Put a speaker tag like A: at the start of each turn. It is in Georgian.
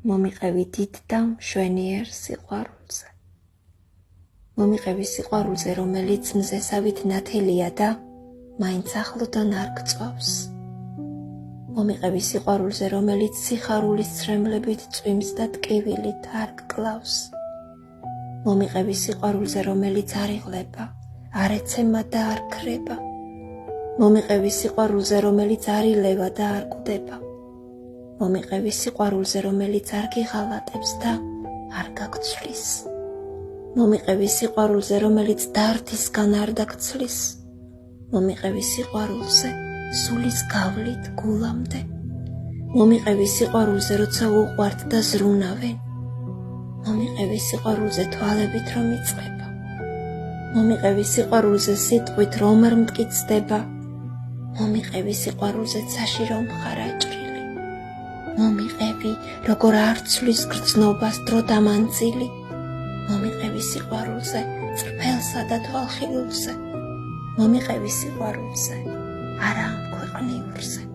A: მომიყევი დიდ და მშვენიერ სიყვარულზე. მომიყევი სიყვარულზე, რომელიც მზესავით ნათელია და მაინც ახლოდან არ გწვავს. მომიყევი სიყვარულზე, რომელიც სიხარულის ცრემლებით წვიმს და ტკივილით არ გკლავს. მომიყევი სიყვარულზე, რომელიც არ იღლება, არ ეცემა და არ ქრება. მომიყევი სიყვარულზე, რომელიც არ ილევა და არ კვდება. მომიყევი სიყვარულზე, რომელიც არ გიღალატებს და არ გაგცვლის. მომიყევი სიყვარულზე, რომელიც დართისგან არ დაგცლის. მომიყევი სიყვარულზე, სულის გავლით გულამდე. მომიყევი სიყვარულზე, როცა უყვართ და ზრუნავენ. მომიყევი სიყვარულზე, თვალებით რომ იწყება. მომიყევი სიყვარულზე, სიტყვით რომ არ მტკიცდება. მომიყევი სიყვარულზე, ცაში რომ ხარ აჭრილი. მომიყევი, როგორ არ ცვლის გრძნობას დრო დამანძილი. მომიყევი სიყვარულზე, წრფელსა და თვალხილულზე. მომიყევი სიყვარულზე, არა ამ ქვეყნიურზე.